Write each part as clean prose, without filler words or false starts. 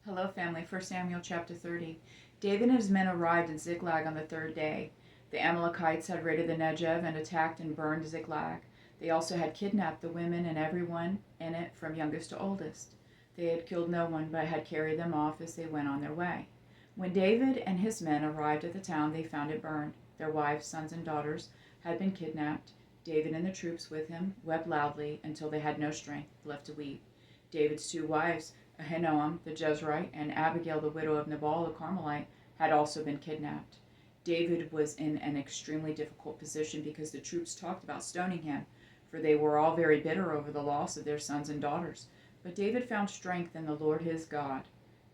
Hello, family. 1 Samuel chapter 30. David and his men arrived in Ziklag on the third day. The Amalekites had raided the Negev and attacked and burned Ziklag. They also had kidnapped the women and everyone in it from youngest to oldest. They had killed no one, but had carried them off as they went on their way. When David and his men arrived at the town, they found it burned. Their wives, sons, and daughters had been kidnapped. David and the troops with him wept loudly until they had no strength left to weep. David's two wives, Ahinoam the Jezreelite and Abigail the widow of Nabal the Carmelite, had also been kidnapped. David was in an extremely difficult position because the troops talked about stoning him, for they were all very bitter over the loss of their sons and daughters. But David found strength in the Lord his God.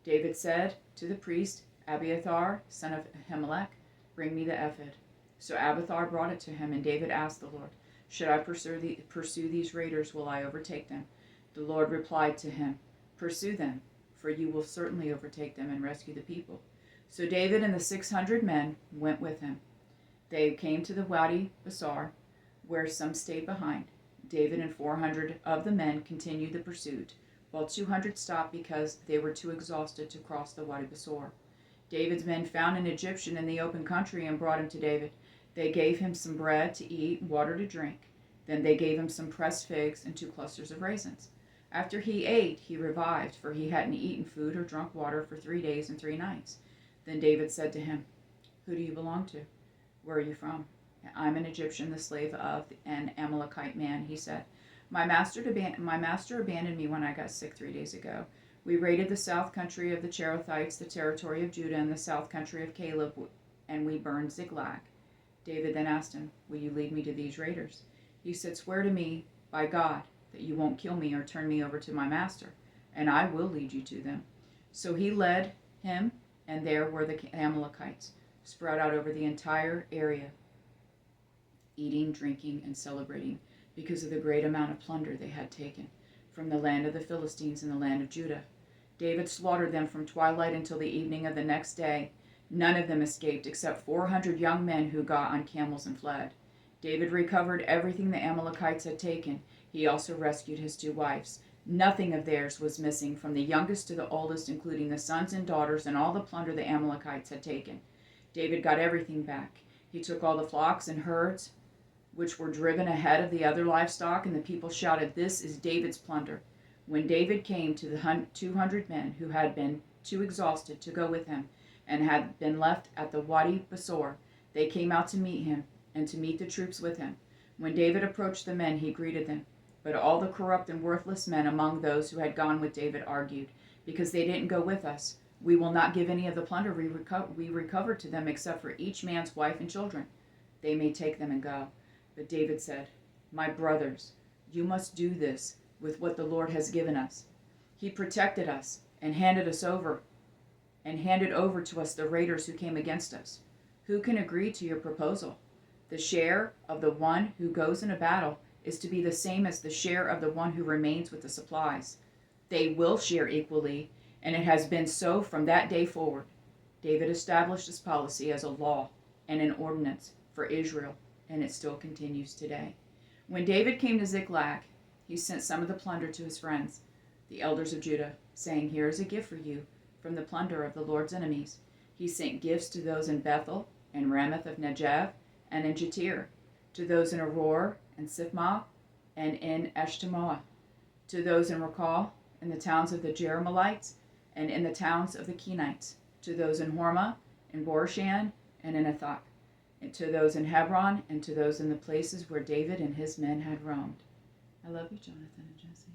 David said to the priest Abiathar, son of Ahimelech, "Bring me the ephod." So Abiathar brought it to him, and David asked the Lord, "Should I pursue these raiders? Will I overtake them?" The Lord replied to him, "Pursue them, for you will certainly overtake them and rescue the people." So David and the 600 men went with him. They came to the Wadi Basar, where some stayed behind. David and 400 of the men continued the pursuit, while 200 stopped because they were too exhausted to cross the Wadi Basar. David's men found an Egyptian in the open country and brought him to David. They gave him some bread to eat and water to drink. Then they gave him some pressed figs and 2 clusters of raisins. After he ate, he revived, for he hadn't eaten food or drunk water for 3 days and 3 nights. Then David said to him, "Who do you belong to? Where are you from?" "I'm an Egyptian, the slave of an Amalekite man," he said. My master abandoned me when I got sick 3 days ago. We raided the south country of the Cherethites, the territory of Judah, and the south country of Caleb, and we burned Ziklag." David then asked him, "Will you lead me to these raiders?" He said, "Swear to me by God that you won't kill me or turn me over to my master, and I will lead you to them." So he led him, and there were the Amalekites, spread out over the entire area, eating, drinking, and celebrating because of the great amount of plunder they had taken from the land of the Philistines and the land of Judah. David slaughtered them from twilight until the evening of the next day. None of them escaped except 400 young men who got on camels and fled. David recovered everything the Amalekites had taken. He also rescued his 2 wives. Nothing of theirs was missing, from the youngest to the oldest, including the sons and daughters and all the plunder the Amalekites had taken. David got everything back. He took all the flocks and herds, which were driven ahead of the other livestock, and the people shouted, "This is David's plunder." When David came to the 200 men who had been too exhausted to go with him and had been left at the Wadi Basor, they came out to meet him and to meet the troops with him. When David approached the men, he greeted them. But all the corrupt and worthless men among those who had gone with David argued, "Because they didn't go with us, we will not give any of the plunder we recovered to them except for each man's wife and children. They may take them and go." But David said, "My brothers, you must do this with what the Lord has given us. He protected us and handed over to us the raiders who came against us. Who can agree to your proposal? The share of the one who goes in a battle is to be the same as the share of the one who remains with the supplies. They will share equally, and it has been so from that day forward." David established this policy as a law and an ordinance for Israel, and it still continues today. When David came to Ziklag, he sent some of the plunder to his friends, the elders of Judah, saying, "Here is a gift for you from the plunder of the Lord's enemies." He sent gifts to those in Bethel and Ramoth of Negev and in Jatir, to those in Aroer and Sifmah and in Eshtemoa, to those in Rakal, in the towns of the Jerahmeelites, and in the towns of the Kenites, to those in Hormah, in Borshan, and in Athak, and to those in Hebron, and to those in the places where David and his men had roamed. I love you, Jonathan and Jesse.